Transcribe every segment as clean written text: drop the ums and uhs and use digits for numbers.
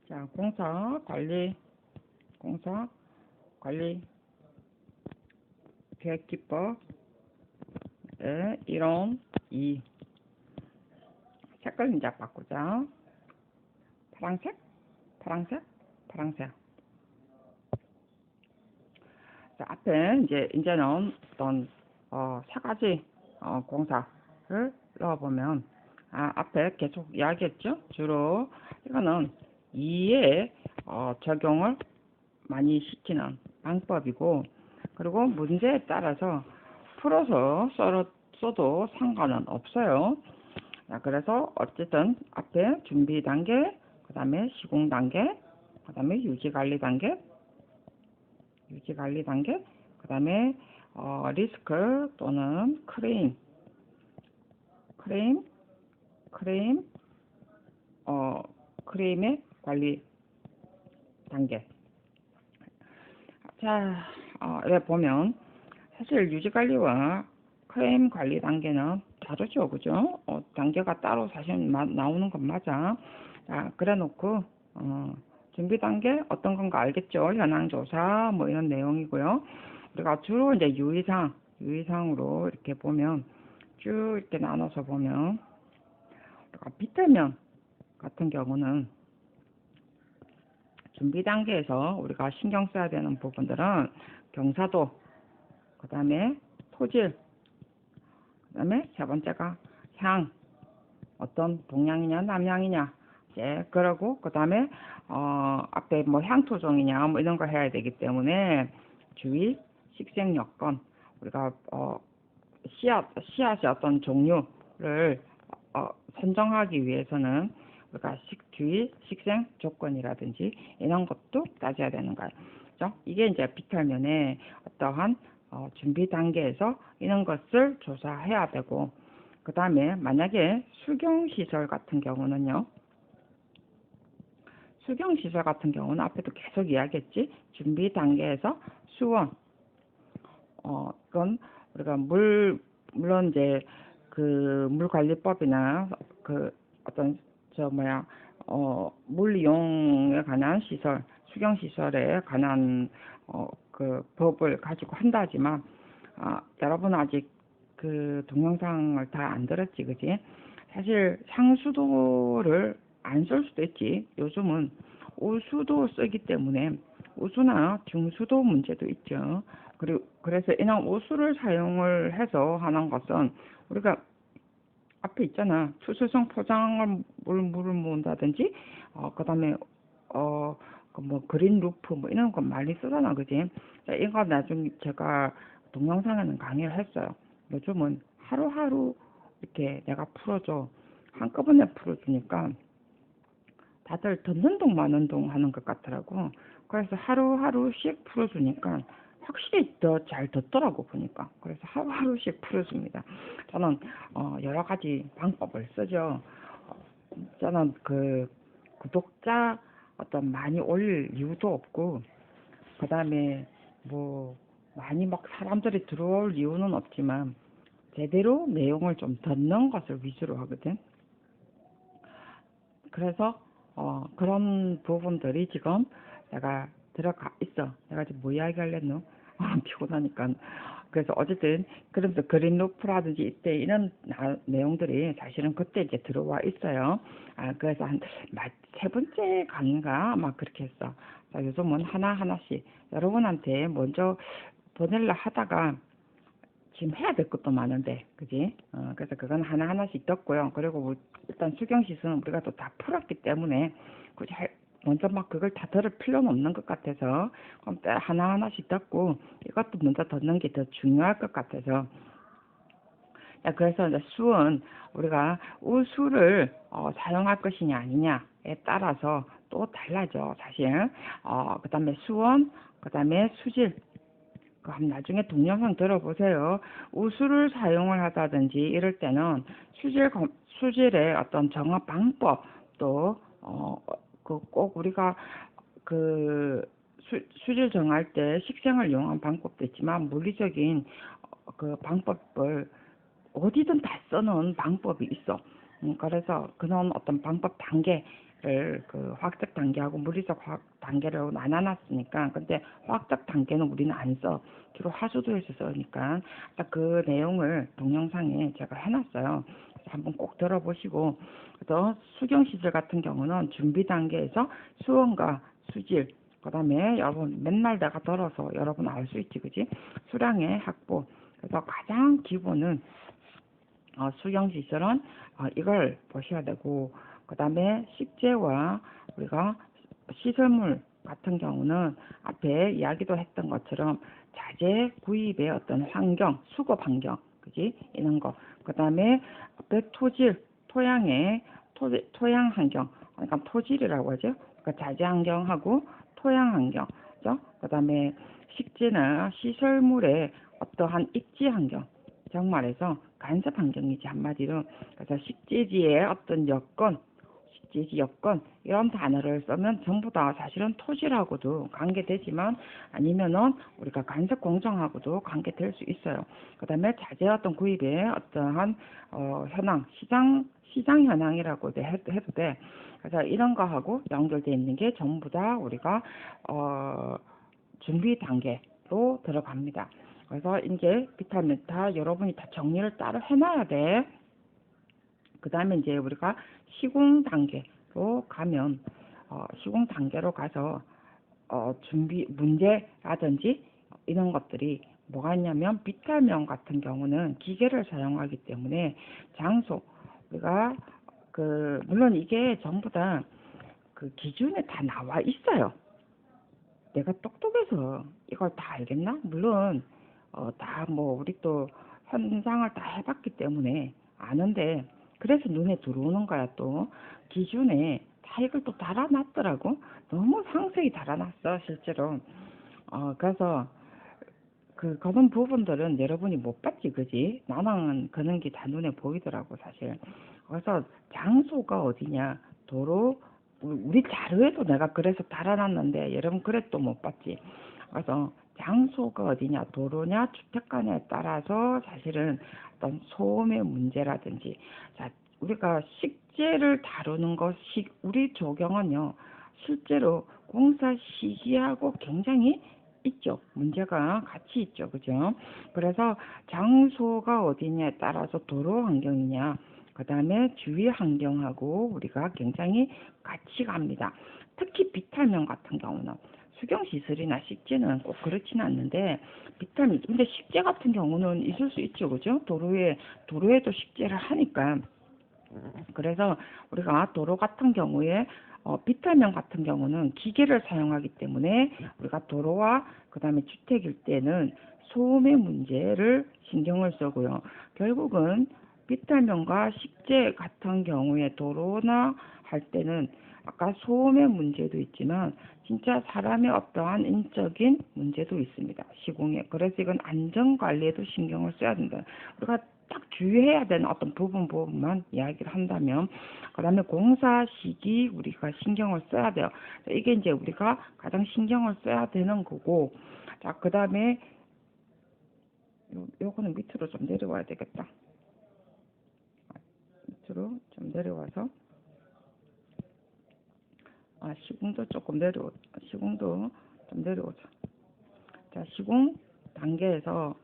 자, 공사 관리 계획 기법의 이론 2. 색깔 이제 바꾸자. 파란색. 자, 앞에 이제는 어떤 세 가지 공사를 넣어보면 앞에 계속 이야기했죠. 주로 이거는 2에 적용을 많이 시키는 방법이고, 그리고 문제에 따라서 풀어서 써도 상관은 없어요. 그래서 어쨌든 앞에 준비 단계, 그 다음에 시공 단계, 그 다음에 유지 관리 단계, 그 다음에 리스크 또는 크레임의 관리 단계. 자, 여기 보면 사실 유지 관리와 크레임 관리 단계는 다르죠, 그죠? 단계가 따로 사실 나오는 건 맞아. 자, 그래 놓고 준비 단계 어떤 건가 알겠죠? 현황 조사 뭐 이런 내용이고요. 우리가 주로 이제 유의사항으로 이렇게 보면 쭉 이렇게 나눠서 보면, 우리가 비틀면 같은 경우는 준비 단계에서 우리가 신경 써야 되는 부분들은 경사도, 그 다음에 토질, 그 다음에 세 번째가 향, 어떤 동향이냐 남향이냐, 그러고 그 다음에 앞에 뭐 향토종이냐 뭐 이런 거 해야 되기 때문에 주의, 식생 여건, 우리가 씨앗의 어떤 종류를 선정하기 위해서는 우리가 주의, 식생 조건이라든지 이런 것도 따져야 되는 거예요. 그렇죠? 이게 이제 비탈면에 어떠한 준비 단계에서 이런 것을 조사해야 되고, 그 다음에 만약에 수경시설 같은 경우는 앞에도 계속 이야기했지. 준비 단계에서 수원, 그건 우리가 물론 이제 그 물관리법이나 그 어떤 물 이용에 관한 시설, 수경시설에 관한 그 법을 가지고 한다지만, 여러분 아직 그 동영상을 다 안 들었지, 그지? 사실 상수도를 안 쓸 수도 있지. 요즘은 우수도 쓰기 때문에 우수나 중수도 문제도 있죠. 그래서 이런 우수를 사용을 해서 하는 것은 우리가 앞에 있잖아. 투수성 포장을 물을 모은다든지, 그 다음에 뭐 그린 루프 뭐 이런 거 많이 쓰잖아, 그지? 이거 나중에 제가 동영상에는 강의를 했어요. 요즘은 하루하루 이렇게 내가 풀어줘. 한꺼번에 풀어주니까 다들 듣는 동 마는 동 하는 것 같더라고. 그래서 하루하루씩 풀어주니까 확실히 더 잘 듣더라고, 보니까. 그래서 하루하루씩 풀어줍니다. 저는 여러 가지 방법을 쓰죠. 저는 그 구독자 많이 올릴 이유도 없고, 그 다음에 뭐 많이 막 사람들이 들어올 이유는 없지만 제대로 내용을 좀 듣는 것을 위주로 하거든. 그래서 그런 부분들이 지금 내가 들어가 있어. 내가 지금 뭐 이야기 하려노? 피곤하니까. 그래서 어쨌든 그러면서 그린루프라든지 이때 이런 내용들이 사실은 그때 이제 들어와 있어요. 그래서 한 세 번째 강의가 막 그렇게 했어. 자, 요즘은 하나하나씩 여러분한테 먼저 보내려 하다가 지금 해야 될 것도 많은데, 그지? 그래서 그건 하나하나씩 떴고요. 그리고 일단 수경시설은 우리가 또 다 풀었기 때문에 굳이 먼저 막 그걸 다 들을 필요는 없는 것 같아서 그럼 하나하나씩 떴고, 이것도 먼저 듣는 게 더 중요할 것 같아서. 그래서 이제 수은 우리가 우수를 사용할 것이냐 아니냐에 따라서 또 달라져, 사실. 그 다음에 수원, 그 다음에 수질, 그럼 나중에 동영상 들어보세요. 우수를 사용을 하다든지 이럴 때는 수질의 어떤 정화 방법, 또 꼭 우리가 그 수질 정할 때 식생을 이용한 방법도 있지만 물리적인 그 방법을 어디든 다 쓰는 방법이 있어. 그래서 그런 어떤 방법 단계 그 화학적 단계하고 물리적 단계로 나눠놨으니까, 근데 화학적 단계는 우리는 안 써. 주로 하수도에서 쓰니까 딱 그 내용을 동영상에 제가 해놨어요. 그래서 한번 꼭 들어보시고, 그래서 수경시설 같은 경우는 준비 단계에서 수온과 수질, 그 다음에 여러분 맨날 내가 들어서 여러분 알 수 있지, 그지? 수량의 확보. 그래서 가장 기본은 수경시설은 이걸 보셔야 되고, 그 다음에 식재와 우리가 시설물 같은 경우는 앞에 이야기도 했던 것처럼 자재 구입의 어떤 환경, 수급 환경, 그지? 이런 거. 그 다음에 앞에 토질, 토양 환경, 그러니까 토질이라고 하죠. 그러니까 자재 환경하고 토양 환경, 그죠? 그 다음에 식재나 시설물의 어떠한 입지 환경, 정말해서 간섭 환경이지 한마디로. 그래서 식재지의 어떤 여건, 식재지 여건 이런 단어를 쓰면 전부 다 사실은 토지라고도 관계되지만, 아니면은 우리가 간섭 공정하고도 관계될 수 있어요. 그 다음에 자재 어떤 구입의 어떠한 현황, 시장 현황이라고 해도 돼. 그래서 이런 거하고 연결되어 있는 게 전부 다 우리가 준비 단계로 들어갑니다. 그래서 이제 비타민 다 여러분이 다 정리를 따로 해놔야 돼. 그 다음에 이제 우리가 시공 단계로 가면, 시공 단계로 가서 준비 문제라든지 이런 것들이 뭐가 있냐면, 비탈명 같은 경우는 기계를 사용하기 때문에 장소, 우리가 물론 이게 전부 다 그 기준에 다 나와 있어요. 내가 똑똑해서 이걸 다 알겠나? 물론 다 뭐 우리 또 현상을 다 해봤기 때문에 아는데, 그래서 눈에 들어오는 거야. 또 기준에 다 이걸 또 달아놨더라고. 너무 상세히 달아놨어 실제로. 그래서 그런 부분들은 여러분이 못 봤지, 그지? 나는 그런 게 다 눈에 보이더라고 사실. 그래서 장소가 어디냐, 도로, 우리 자료에도 내가 그래서 달아놨는데 여러분 그래 또 못 봤지. 그래서 장소가 어디냐, 도로냐, 주택가냐에 따라서 사실은 어떤 소음의 문제라든지, 자, 우리가 식재를 다루는 것이, 우리 조경은요 실제로 공사 시기하고 굉장히 있죠. 문제가 같이 있죠. 그죠? 그래서 장소가 어디냐에 따라서 도로 환경이냐, 그 다음에 주위 환경하고 우리가 굉장히 같이 갑니다. 특히 비탈면 같은 경우는 수경시설이나 식재는 꼭 그렇지는 않는데, 비탈면, 근데 식재 같은 경우는 있을 수 있죠. 그죠? 도로에도 식재를 하니까. 그래서 우리가 도로 같은 경우에 비탈면 같은 경우는 기계를 사용하기 때문에 우리가 도로와 그 다음에 주택일 때는 소음의 문제를 신경을 쓰고요. 결국은 비탈면과 식재 같은 경우에 도로나 할 때는 아까 소음의 문제도 있지만 진짜 사람의 어떠한 인적인 문제도 있습니다. 시공에. 그래서 이건 안전관리에도 신경을 써야 된다. 우리가 딱 주의해야 되는 어떤 부분만 이야기를 한다면, 그 다음에 공사 시기 우리가 신경을 써야 돼요. 이게 이제 우리가 가장 신경을 써야 되는 거고, 자, 그 다음에 요거는 밑으로 좀 내려와야 되겠다. 밑으로 좀 내려와서, 시공도 시공도 좀 내려오자. 자, 시공 단계에서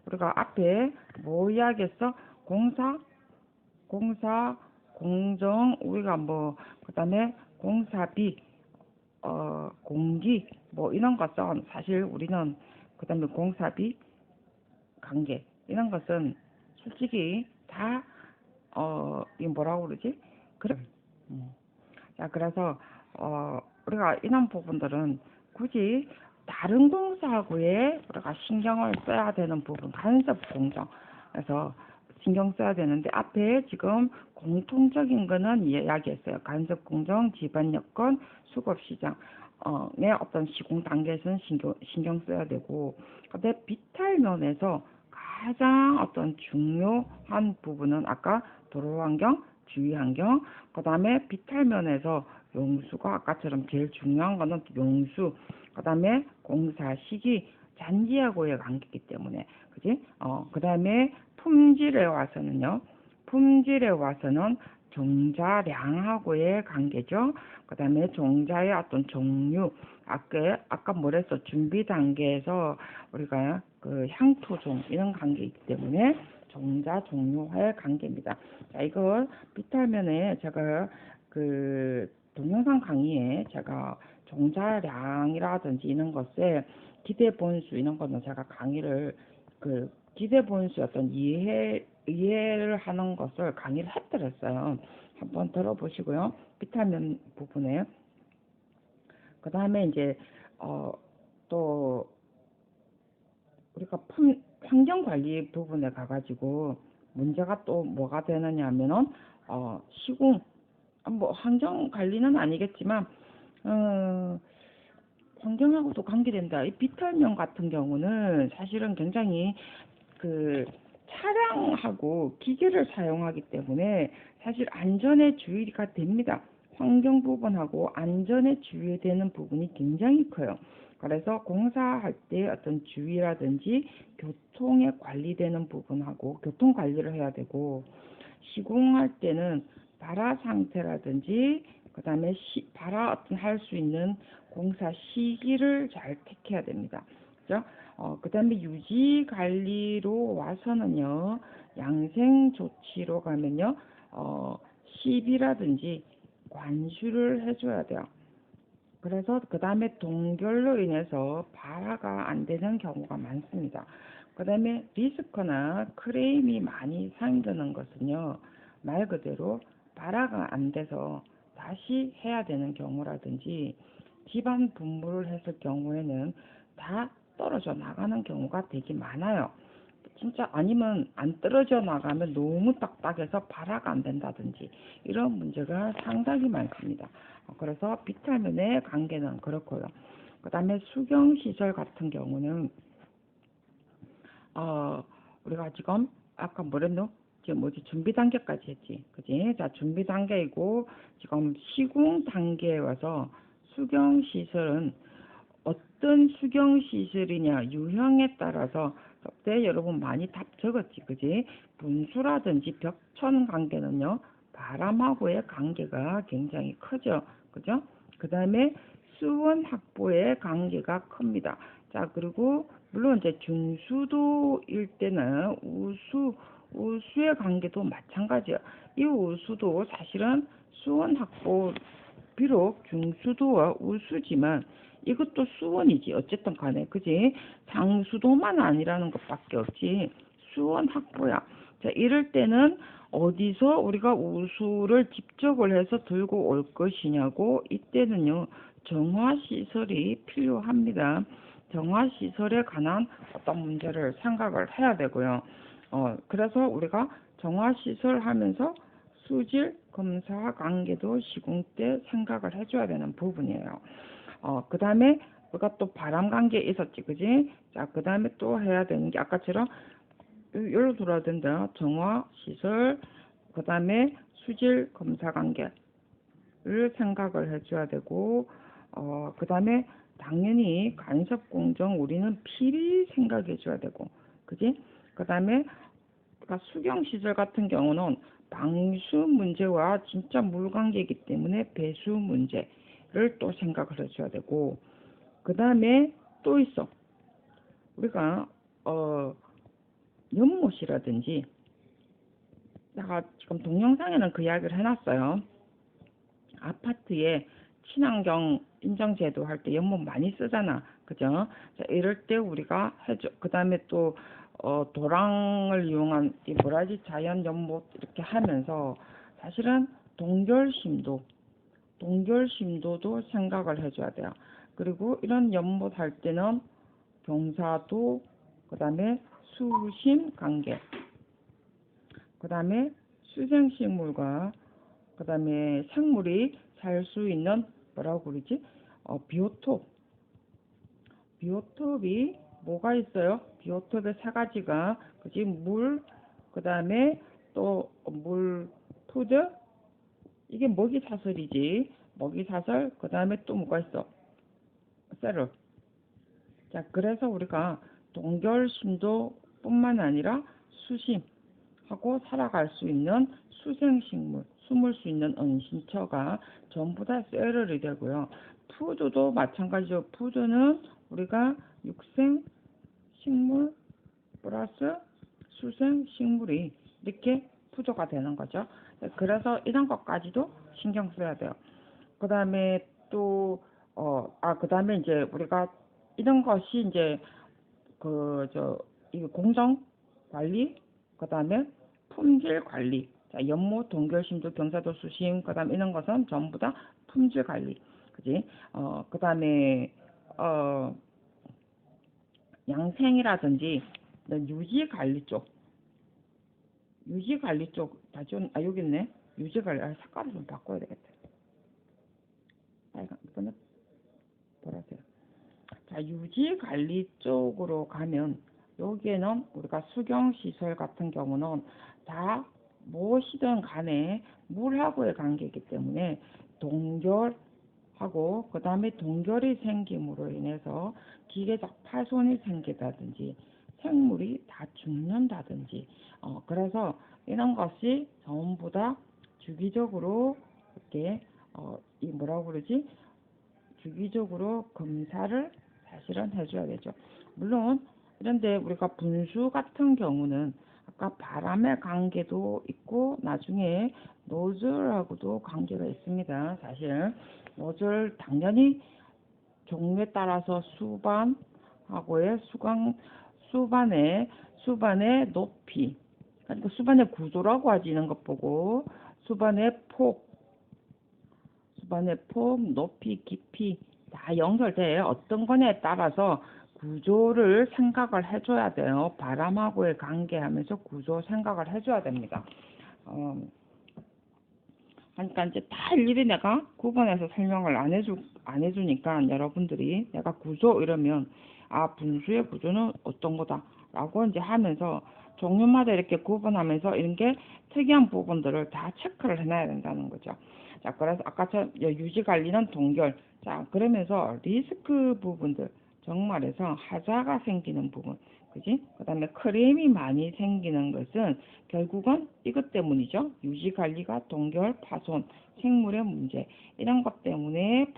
우리가 앞에 뭐 이야기했어? 공사, 공정, 우리가 뭐, 그 다음에 공사비, 공기, 뭐 이런 것은 사실 우리는, 그 다음에 공사비, 관계, 이런 것은 솔직히 다, 이 뭐라고 그러지? 그래. 자, 그래서, 우리가 이런 부분들은 굳이 다른 공사하고에 우리가 신경을 써야 되는 부분, 간섭 공정. 그래서 신경 써야 되는데, 앞에 지금 공통적인 거는 이야기했어요. 간섭 공정, 지반 여건, 수급 시장. 의 어떤 시공 단계에서는 신경 써야 되고, 근데 비탈 면에서 가장 어떤 중요한 부분은 아까 도로 환경, 주위 환경, 그 다음에 비탈 면에서 용수가 아까처럼 제일 중요한 거는 용수, 그 다음에 공사 시기, 잔디하고의 관계이기 때문에, 그지? 그 다음에 품질에 와서는 종자량하고의 관계죠. 그 다음에 종자의 어떤 종류, 아까 뭐랬어? 준비 단계에서 우리가 그 향토종 이런 관계이기 때문에 종자 종류와의 관계입니다. 자, 이거 비탈면에 제가 그 동영상 강의에 제가 종자량이라든지 이런 것에 기대 본수 이런 거는 제가 강의를 그 기대 본수 어떤 이해를 하는 것을 강의를 해드렸어요. 한번 들어보시고요. 비타민 부분에 그 다음에 이제 또 우리가 환경 관리 부분에 가가지고 문제가 또 뭐가 되느냐 하면은 시공 뭐 환경 관리는 아니겠지만 환경하고도 관계된다. 이 비탈면 같은 경우는 사실은 굉장히 그 차량하고 기계를 사용하기 때문에 사실 안전에 주의가 됩니다. 환경 부분하고 안전에 주의되는 부분이 굉장히 커요. 그래서 공사할 때 어떤 주의라든지 교통에 관리되는 부분하고 교통 관리를 해야 되고 시공할 때는 발화 상태라든지 그 다음에 발화 어떤 할 수 있는 공사 시기를 잘 택해야 됩니다. 그죠? 그 다음에 유지 관리로 와서는요, 양생 조치로 가면요, 시비라든지 관수를 해줘야 돼요. 그래서 그 다음에 동결로 인해서 발화가 안 되는 경우가 많습니다. 그 다음에 리스크나 크레임이 많이 생기는 것은요, 말 그대로 발화가 안 돼서 다시 해야 되는 경우라든지 집안 분무를 했을 경우에는 다 떨어져 나가는 경우가 되게 많아요. 진짜 아니면 안 떨어져 나가면 너무 딱딱해서 발화가 안 된다든지 이런 문제가 상당히 많습니다. 그래서 비타민의 관계는 그렇고요. 그 다음에 수경시설 같은 경우는 우리가 지금 아까 뭐랬노? 지금 뭐지? 준비 단계까지 했지. 그지? 자, 준비 단계이고 지금 시공 단계에 와서 수경시설은 어떤 수경시설이냐 유형에 따라서 그때 여러분 많이 답 적었지. 그지? 분수라든지 벽천 관계는요. 바람하고의 관계가 굉장히 크죠. 그죠? 그 다음에 수원 확보의 관계가 큽니다. 자, 그리고 물론 이제 중수도일 때는 우수의 관계도 마찬가지예요. 이 우수도 사실은 수원 확보 비록 중수도와 우수지만 이것도 수원이지 어쨌든 간에 그지 장수도만 아니라는 것밖에 없지 수원 확보야. 자, 이럴 때는 어디서 우리가 우수를 집적을 해서 들고 올 것이냐고 이때는요 정화시설이 필요합니다. 정화시설에 관한 어떤 문제를 생각을 해야 되고요. 그래서 우리가 정화시설 하면서 수질 검사 관계도 시공 때 생각을 해줘야 되는 부분이에요. 그 다음에 우리가 또 바람 관계 있었지, 그지? 자, 그 다음에 또 해야 되는 게 아까처럼 여기로 들어야 된다. 정화 시설, 그 다음에 수질 검사 관계를 생각을 해줘야 되고, 그 다음에 당연히 간섭 공정 우리는 필히 생각해줘야 되고, 그지? 그 다음에 수경 시설 같은 경우는 방수 문제와 진짜 물 관계이기 때문에 배수 문제를 또 생각을 해줘야 되고, 그 다음에 또 있어. 우리가 연못이라든지 내가 지금 동영상에는 그 이야기를 해놨어요. 아파트에 친환경 인정제도 할 때 연못 많이 쓰잖아. 그죠? 자, 이럴 때 우리가 해줘. 그 다음에 또 도랑을 이용한 이 뭐라지 자연 연못 이렇게 하면서 사실은 동결심도도 생각을 해줘야 돼요. 그리고 이런 연못 할 때는 경사도, 그 다음에 수심 관계, 그 다음에 수생식물과 그 다음에 생물이 살 수 있는 뭐라고 그러지? 비오톱이 뭐가 있어요? 비오톱의 세 가지가 그지 물, 그 다음에 또 물, 푸드, 이게 먹이사슬이지. 먹이사슬, 그 다음에 또 뭐가 있어? 셀프. 자, 그래서 우리가 동결심도 뿐만 아니라 수심하고 살아갈 수 있는 수생식물, 숨을 수 있는 은신처가 전부 다 셀러리 되고요. 푸드도 마찬가지죠. 푸드는 우리가 육생, 식물, 플러스 수생, 식물이 이렇게 푸드가 되는 거죠. 그래서 이런 것까지도 신경 써야 돼요. 그 다음에 또, 그 다음에 이제 우리가 이런 것이 이제 이 공정 관리, 그 다음에 품질 관리, 자, 연못, 동결심도, 경사도, 수심, 그 다음에 이런 것은 전부 다 품질 관리, 그지? 그 다음에, 양생이라든지, 유지 관리 쪽, 여기 있네. 유지 관리, 색깔을 좀 바꿔야 되겠다. 빨간, 이거는 보라색. 자, 유지 관리 쪽으로 가면 여기에는 우리가 수경 시설 같은 경우는 다 무엇이든 간에 물하고의 관계이기 때문에 동결하고 그 다음에 동결이 생김으로 인해서 기계적 파손이 생기다든지 생물이 다 죽는다든지 그래서 이런 것이 전부 다 주기적으로 이렇게 이 뭐라고 그러지? 주기적으로 검사를 사실은 해줘야 되죠. 물론 그런데 우리가 분수 같은 경우는 아까 바람의 관계도 있고 나중에 노즐하고도 관계가 있습니다. 사실 노즐 당연히 종류에 따라서 수반하고의 수반의 높이, 그러니까 수반의 구조라고 하지 이런 것 보고 수반의 폭, 높이, 깊이 다 연결돼요. 어떤 거냐에 따라서 구조를 생각을 해줘야 돼요. 바람하고의 관계하면서 구조 생각을 해줘야 됩니다. 그러니까 이제 다 일일이 내가 구분해서 설명을 안 해주니까 여러분들이 내가 구조 이러면 분수의 구조는 어떤 거다라고 이제 하면서 종류마다 이렇게 구분하면서 이런 게 특이한 부분들을 다 체크를 해놔야 된다는 거죠. 자, 그래서 아까처럼 유지 관리는 동결. 자, 그러면서 리스크 부분들, 정말에서 하자가 생기는 부분, 그지? 그 다음에 크림이 많이 생기는 것은 결국은 이것 때문이죠. 유지 관리가 동결, 파손, 생물의 문제, 이런 것 때문에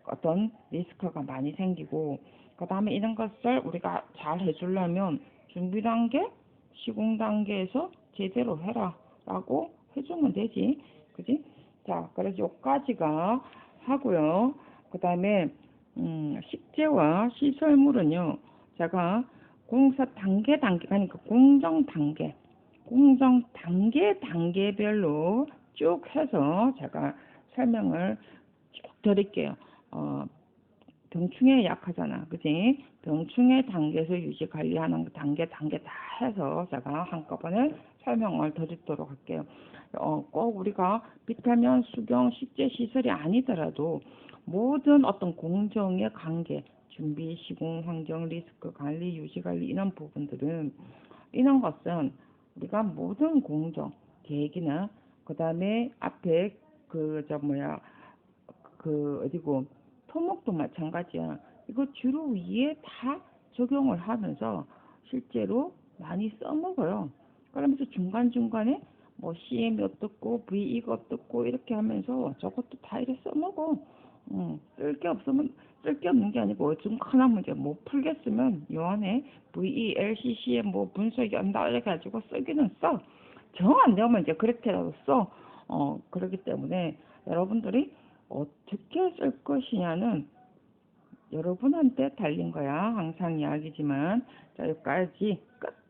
어떤 리스크가 많이 생기고, 그 다음에 이런 것을 우리가 잘 해주려면 준비 단계, 시공 단계에서 제대로 해라 라고 해주면 되지. 그지? 자, 그래서 여기까지가 하고요. 그 다음에 식재와 시설물은요. 제가 공사 그러니까 공정 단계별로 쭉 해서 제가 설명을 쭉 드릴게요. 병충해 약하잖아, 그지? 병충해 단계에서 유지 관리하는 단계 다 해서 제가 한꺼번에 설명을 드리도록 할게요. 꼭 우리가 비타민, 수경, 식재 시설이 아니더라도 모든 어떤 공정의 관계, 준비, 시공, 환경, 리스크 관리, 유지 관리 이런 부분들은 이런 것은 우리가 모든 공정 계획이나 그 다음에 앞에 어디고 토목도 마찬가지야. 이거 주로 위에 다 적용을 하면서 실제로 많이 써먹어요. 그러면서 중간중간에 뭐 CM이 어떻고 VE가 어떻고 이렇게 하면서 저것도 다 이렇게 써먹어. 쓸 게 없는 게 아니고 좀 큰 문제 못 풀겠으면 요 안에 VE, LCCM 뭐 분석이 한다 이렇게 가지고 쓰기는 써. 정 안 되면 이제 그렇게라도 써. 그렇기 때문에 여러분들이 어떻게 쓸 것이냐는 여러분한테 달린 거야. 항상 이야기지만. 자, 여기까지 끝.